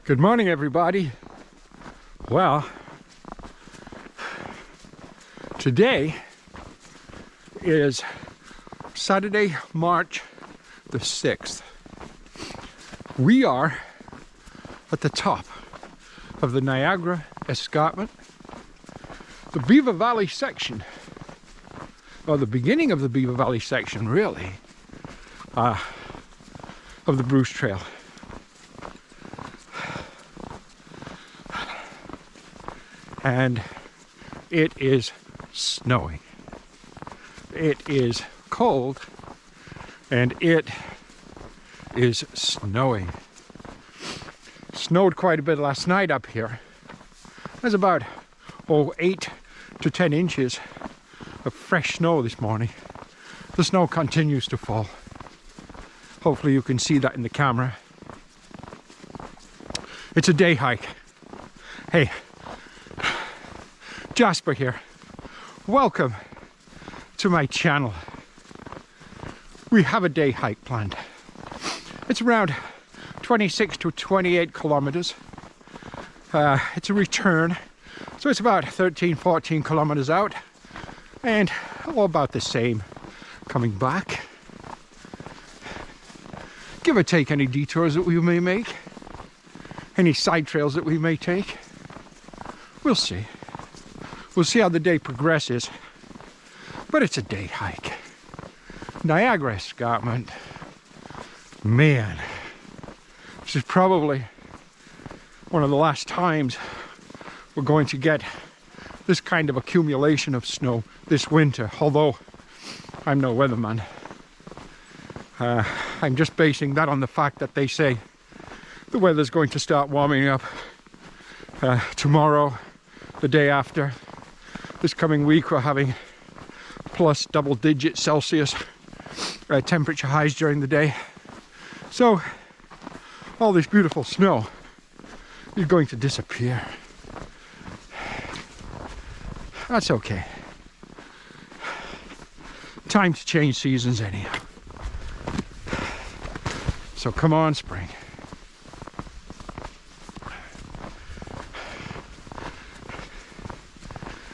Good morning, everybody. Well, today is Saturday, March the 6th. We are at the top of the Niagara Escarpment, the Beaver Valley section, or the beginning of the Beaver Valley section, really, of the Bruce Trail. And it is snowing. It is cold and it is snowing. Snowed quite a bit last night up here. There's about 8 to 10 inches of fresh snow this morning. The snow continues to fall. Hopefully you can see that in the camera. It's a day hike. Hey, Jasper here. Welcome to my channel. We have a day hike planned. It's around 26 to 28 kilometers. It's a return, so it's about 13-14 kilometers out, and all about the same coming back. Give or take any detours that we may make, any side trails that we may take. We'll see. We'll see how the day progresses, but it's a day hike. Niagara Escarpment, man, this is probably one of the last times we're going to get this kind of accumulation of snow this winter, although I'm no weatherman. I'm just basing that on the fact that they say the weather's going to start warming up tomorrow, the day after. This coming week we're having plus double-digit Celsius temperature highs during the day. So all this beautiful snow is going to disappear. That's okay. Time to change seasons anyhow. So come on, spring.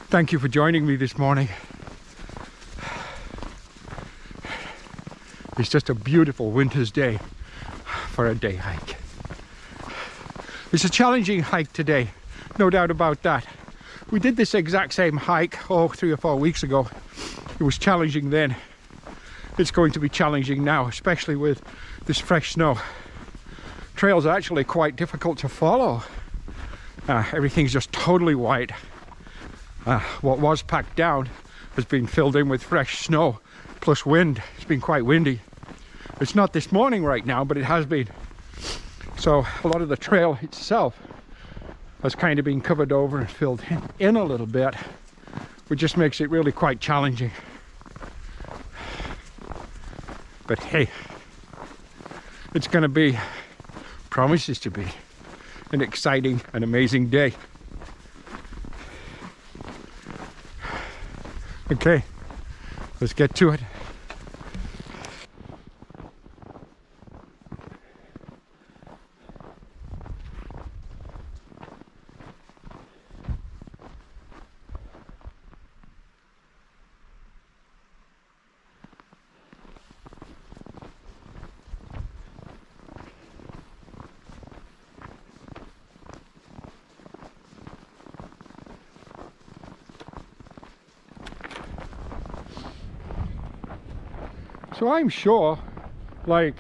Thank you for joining me this morning. It's just a beautiful winter's day for a day hike. It's a challenging hike today, no doubt about that. We did this exact same hike 3 or 4 weeks ago. It was challenging then. It's going to be challenging now, especially with this fresh snow. Trails are actually quite difficult to follow. Everything's just totally white. What was packed down has been filled in with fresh snow plus wind. It's been quite windy. It's not this morning right now, but it has been. So a lot of the trail itself has kind of been covered over and filled in a little bit, which just makes it really quite challenging. But hey, it's going to be, promises to be, an exciting and amazing day. Okay, let's get to it. So I'm sure, like,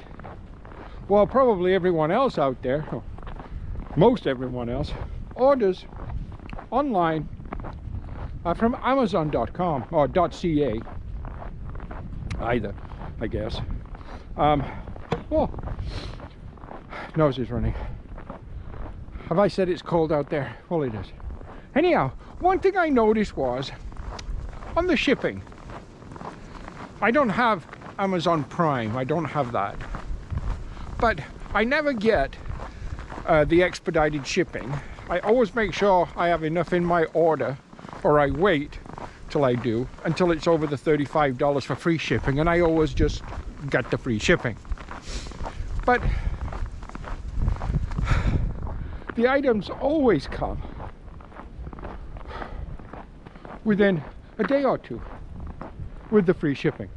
well, probably everyone else out there, most everyone else, orders online from Amazon.com or .ca, either, I guess. Oh, nose is running. Have I said it's cold out there? Well, it is. Anyhow, one thing I noticed was on the shipping. I don't have Amazon Prime, I don't have that, but I never get the expedited shipping. I always make sure I have enough in my order, or I wait till I do, until it's over the $35 for free shipping, and I always just get the free shipping. But the items always come within a day or two with the free shipping.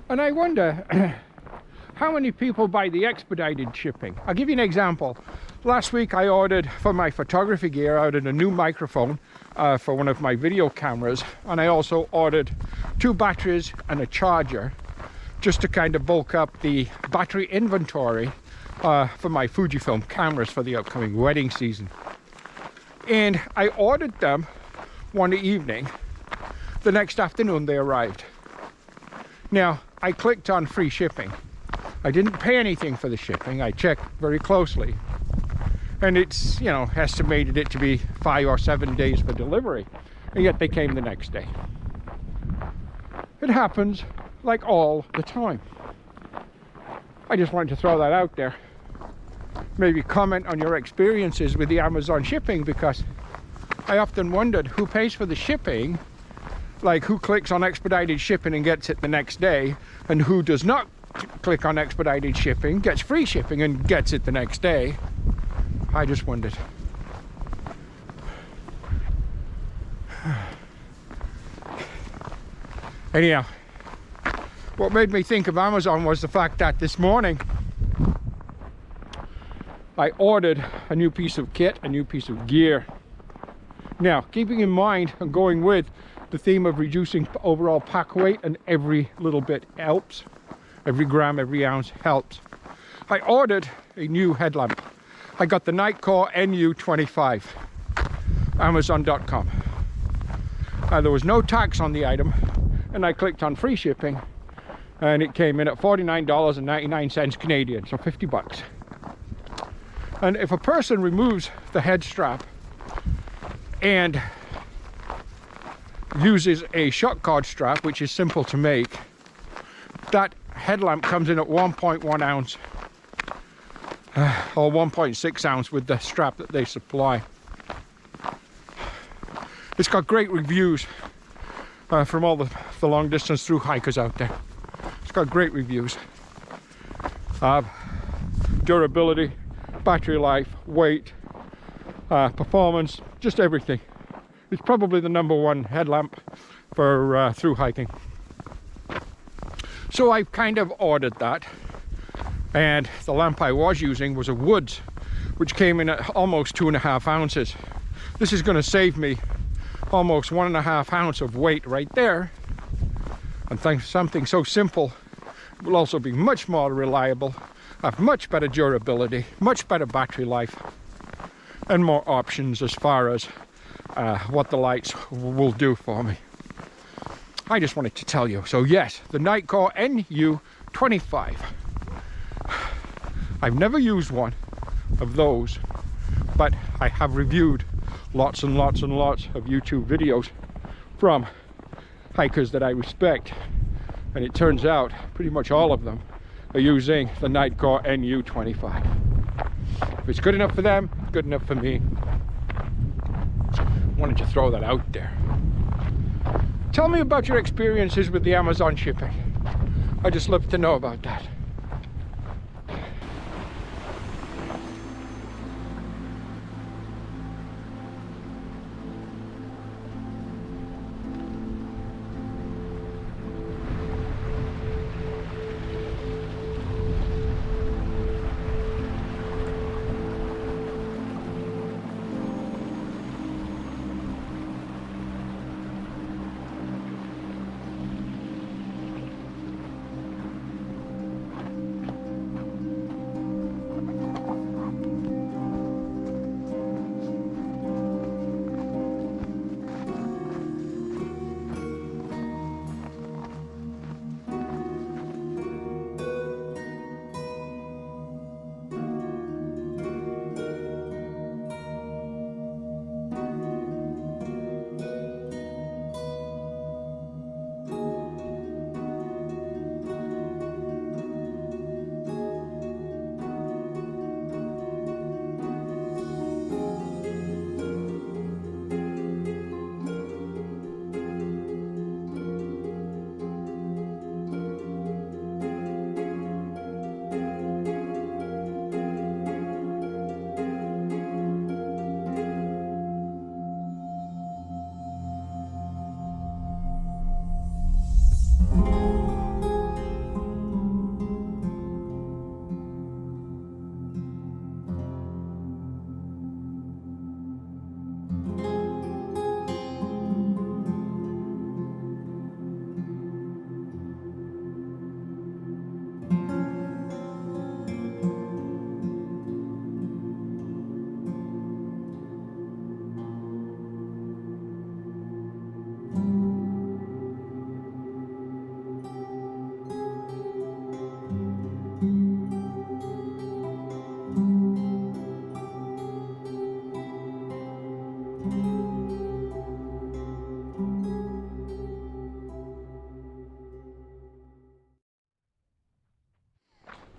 And I wonder how many people buy the expedited shipping. I'll give you an example. Last week I ordered for my photography gear, I ordered a new microphone for one of my video cameras, and I also ordered 2 batteries and a charger just to kind of bulk up the battery inventory for my Fujifilm cameras for the upcoming wedding season. And I ordered them one evening. The next afternoon they arrived. Now, I clicked on free shipping. I didn't pay anything for the shipping. I checked very closely. And it's, you know, estimated it to be 5 or 7 days for delivery. And yet they came the next day. It happens like all the time. I just wanted to throw that out there. Maybe comment on your experiences with the Amazon shipping, because I often wondered who pays for the shipping, like who clicks on expedited shipping and gets it the next day, and who does not click on expedited shipping, gets free shipping and gets it the next day. I just wondered. Anyhow, what made me think of Amazon was the fact that this morning I ordered a new piece of kit, a new piece of gear. Now, keeping in mind and going with the theme of reducing overall pack weight, and every little bit helps, every gram, every ounce helps, I ordered a new headlamp. I got the Nightcore NU25, Amazon.com. There was no tax on the item, and I clicked on free shipping, and it came in at $49.99 Canadian, so 50 bucks. And if a person removes the head strap and uses a shock cord strap, which is simple to make, that headlamp comes in at 1.1 ounce or 1.6 ounce with the strap that they supply. It's got great reviews from all the long distance through hikers out there. It's got great reviews. Durability, battery life, weight, performance, just everything. It's probably the #1 headlamp for through hiking. So I've kind of ordered that, and the lamp I was using was a Woods, which came in at almost 2.5 ounces. This is going to save me almost 1.5 ounce of weight right there, and thanks to something so simple, it will also be much more reliable, have much better durability, much better battery life, and more options as far as what the lights will do for me. I just wanted to tell you. So yes, the Nightcore NU25. I've never used one of those, but I have reviewed lots and lots and lots of YouTube videos from hikers that I respect, and it turns out pretty much all of them are using the Nightcore NU25. If it's good enough for them, it's good enough for me. Wanted to throw that out there. Tell me about your experiences with the Amazon shipping. I just love to know about that.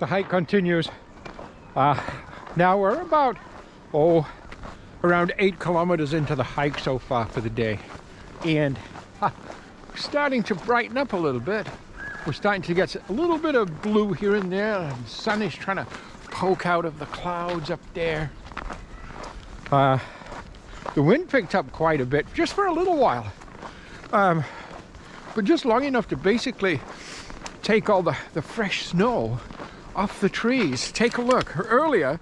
the hike continues. Now we're about, around 8 kilometers into the hike so far for the day. And starting to brighten up a little bit. We're starting to get a little bit of blue here and there. And the sun is trying to poke out of the clouds up there. The wind picked up quite a bit, just for a little while. But just long enough to basically take all the fresh snow off the trees. Take a look. Earlier,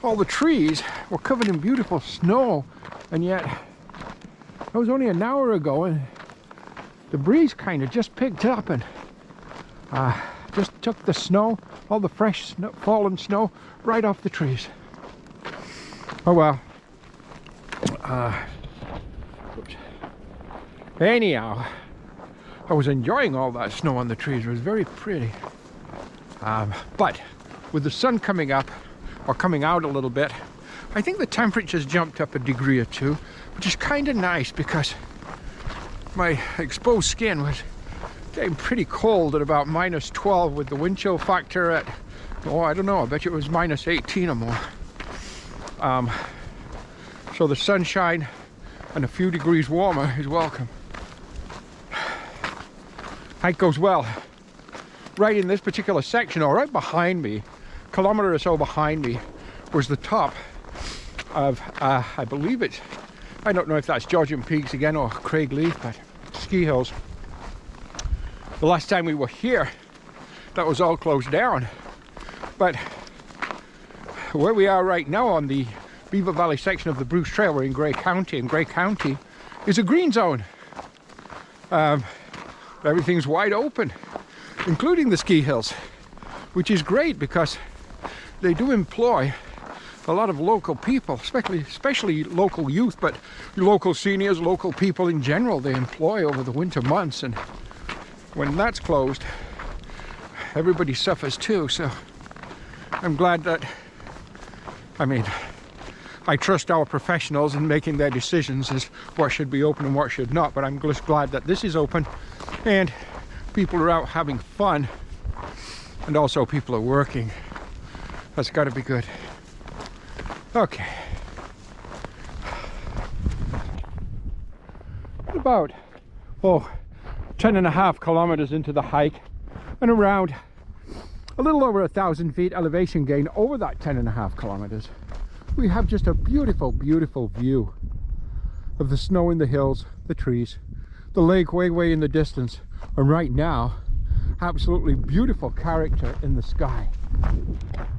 all the trees were covered in beautiful snow, and yet that was only an hour ago, and the breeze kind of just picked up and just took the snow, all the fresh snow, fallen snow, right off the trees. Oh well. Anyhow, I was enjoying all that snow on the trees. It was very pretty. But with the sun coming up, or coming out a little bit, I think the temperature's jumped up a degree or two, which is kind of nice because my exposed skin was getting pretty cold at about -12 with the wind chill factor at, I don't know, I bet you it was -18 or more. So the sunshine and a few degrees warmer is welcome. Hike goes well. Right in this particular section, or right behind me, a kilometer or so behind me, was the top of, I believe it's, I don't know if that's Georgian Peaks again or Craigleith, but ski hills. The last time we were here, that was all closed down. But where we are right now on the Beaver Valley section of the Bruce Trail, we're in Grey County, and Grey County is a green zone. Everything's wide open, including the ski hills, which is great because they do employ a lot of local people, especially local youth, but local seniors, local people in general, they employ over the winter months. And when that's closed, everybody suffers too. So I'm glad that, I trust our professionals in making their decisions as what should be open and what should not, but I'm just glad that this is open and people are out having fun, and also people are working. That's got to be good. Okay. About 10.5 kilometers into the hike, and around a little over 1,000 feet elevation gain over that 10.5 kilometers, we have just a beautiful, beautiful view of the snow in the hills, the trees, the lake way in the distance, and right now, absolutely beautiful character in the sky.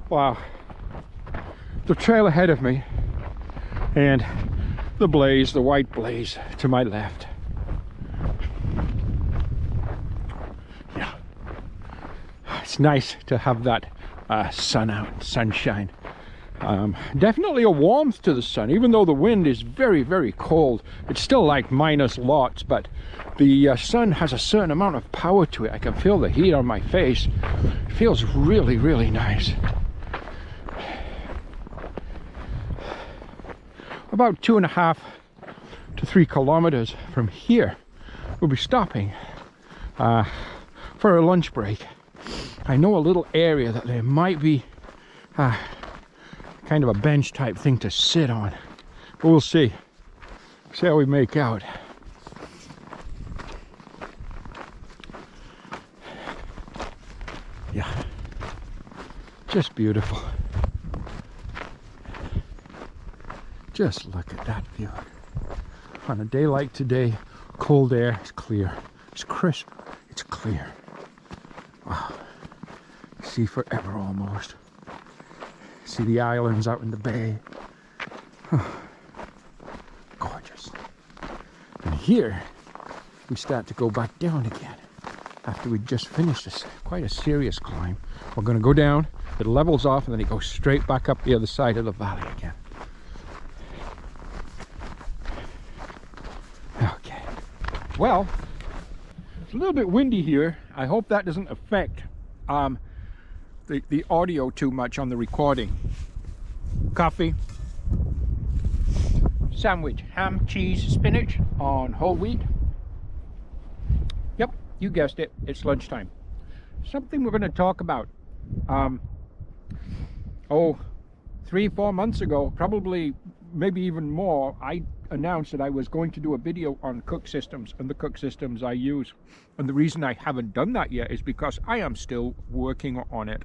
Wow. The trail ahead of me, and the blaze, the white blaze to my left. Yeah, it's nice to have that sun out, sunshine. Definitely a warmth to the sun, even though the wind is very, very cold. It's still like minus lots, but the sun has a certain amount of power to it. I can feel the heat on my face. It feels really, really nice. About 2.5 to 3 kilometers from here, we'll be stopping for a lunch break. I know a little area that there might be kind of a bench type thing to sit on, but we'll see how we make out. Yeah, just beautiful. Just look at that view. On a day like today, cold air, it's clear, it's crisp, it's clear. Wow, see forever almost. See the islands out in the bay. Gorgeous. And here we start to go back down again after we just finished this quite a serious climb. We're going to go down, it levels off, and then it goes straight back up the other side of the valley again. Okay, well, it's a little bit windy here. I hope that doesn't affect the audio too much on the recording. Coffee, sandwich, ham, cheese, spinach on whole wheat. Yep, you guessed it, it's lunchtime. Something we're going to talk about. oh, 3-4 months ago, probably maybe even more, I announced that I was going to do a video on cook systems and the cook systems I use. And the reason I haven't done that yet is because I am still working on it.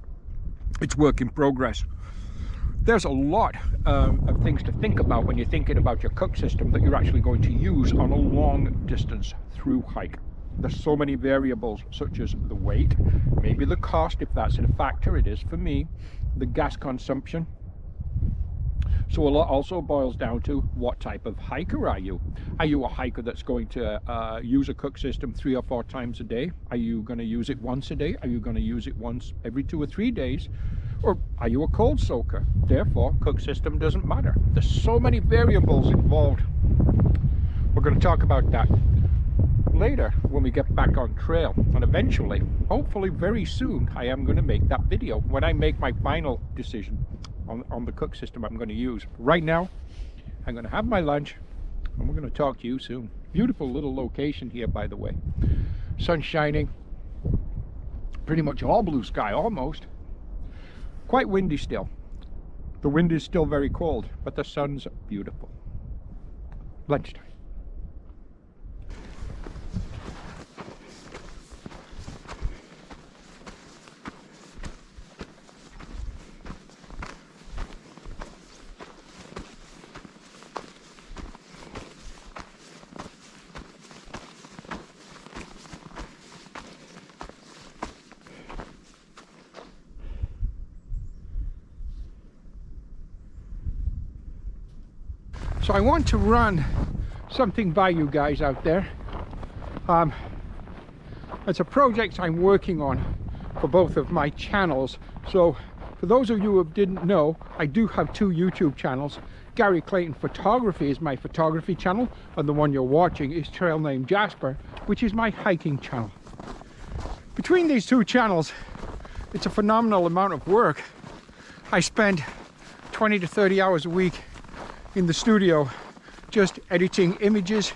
It's work in progress. There's a lot of things to think about when you're thinking about your cook system that you're actually going to use on a long distance through hike. There's so many variables, such as the weight, maybe the cost, if that's a factor. It is for me. The gas consumption. So a lot also boils down to what type of hiker are you? Are you a hiker that's going to use a cook system 3 or 4 times a day? Are you going to use it once a day? Are you going to use it once every 2 or 3 days? Or are you a cold soaker? Therefore, cook system doesn't matter. There's so many variables involved. We're going to talk about that later when we get back on trail, and eventually, hopefully very soon, I am going to make that video when I make my final decision on the cook system I'm going to use. Right now, I'm going to have my lunch and we're going to talk to you soon. Beautiful little location here, by the way. Sun shining, pretty much all blue sky almost. Quite windy still. The wind is still very cold, but the sun's beautiful. Lunchtime. So I want to run something by you guys out there. It's a project I'm working on for both of my channels. So for those of you who didn't know, I do have 2 YouTube channels. Gary Clayton Photography is my photography channel, and the one you're watching is Trail Named Jasper, which is my hiking channel. Between these 2 channels, it's a phenomenal amount of work. I spend 20 to 30 hours a week in the studio just editing images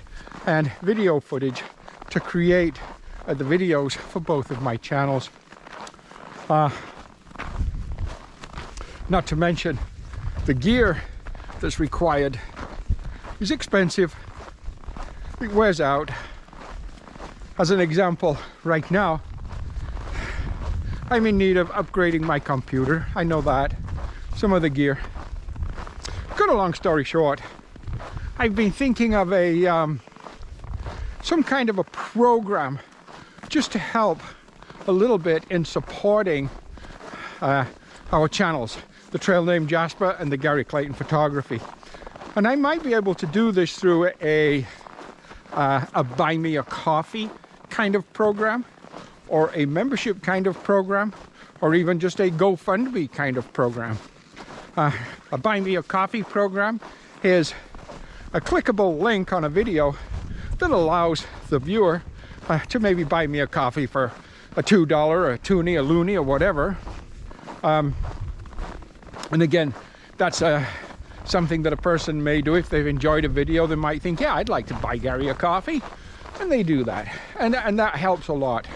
and video footage to create the videos for both of my channels. Not to mention the gear that's required is expensive. It wears out. As an example, right now I'm in need of upgrading my computer. I know that. Some of the gear. Cut a long story short, I've been thinking of a some kind of a program just to help a little bit in supporting our channels, the Trail Named Jasper and the Gary Clayton Photography. And I might be able to do this through a buy me a coffee kind of program, or a membership kind of program, or even just a GoFundMe kind of program. A buy me a coffee program is a clickable link on a video that allows the viewer to maybe buy me a coffee for a $2 or a toonie, a loonie, or whatever. And again, that's something that a person may do if they've enjoyed a video. They might think, yeah, I'd like to buy Gary a coffee, and they do that, and that helps a lot.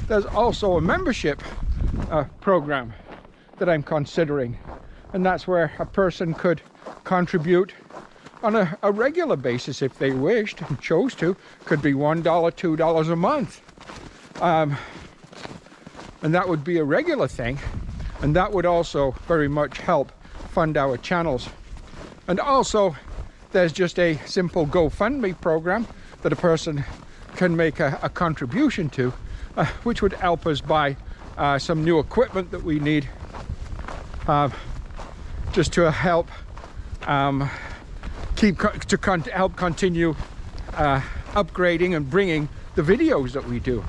There's also a membership program that I'm considering, and that's where a person could contribute on a regular basis if they wished and chose to. Could be $1, $2 a month, and that would be a regular thing, and that would also very much help fund our channels. And also there's just a simple GoFundMe program that a person can make a contribution to, which would help us buy some new equipment that we need, just to help help continue upgrading and bringing the videos that we do.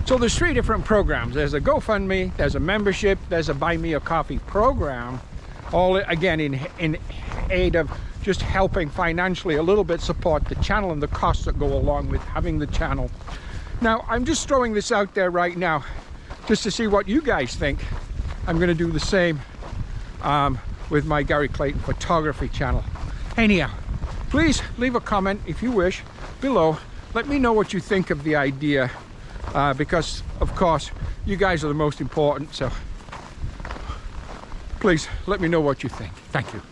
So there's 3 different programs. There's a GoFundMe, there's a membership, there's a Buy Me a Coffee program, all again in aid of just helping financially a little bit support the channel and the costs that go along with having the channel. Now I'm just throwing this out there right now just to see what you guys think. I'm going to do the same with my Gary Clayton Photography channel. Anyhow, please leave a comment if you wish below. Let me know what you think of the idea, because of course you guys are the most important. So Please let me know what you think. Thank you.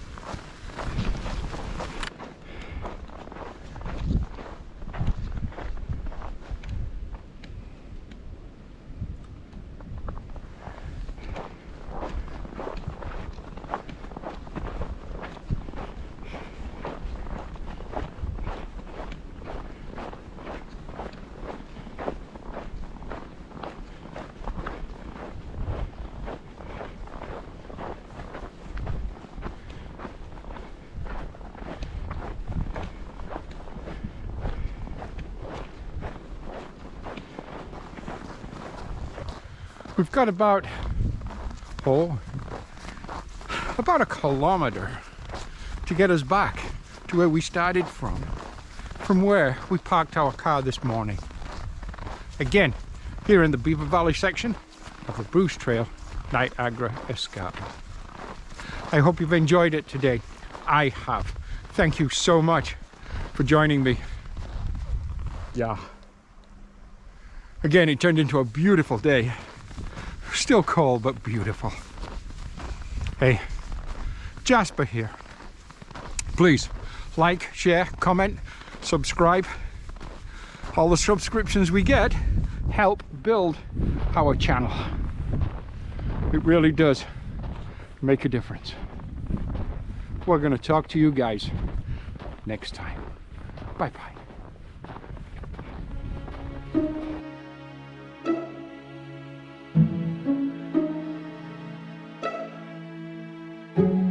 We've got about a kilometer to get us back to where we started from where we parked our car this morning. Again, here in the Beaver Valley section of the Bruce Trail, Niagara Escarpment. I hope you've enjoyed it today. I have. Thank you so much for joining me. Yeah. Again, it turned into a beautiful day. Still cold, but beautiful. Hey, Jasper here. Please like, share, comment, subscribe. All the subscriptions we get help build our channel. It really does make a difference. We're going to talk to you guys next time. Bye bye. Thank you.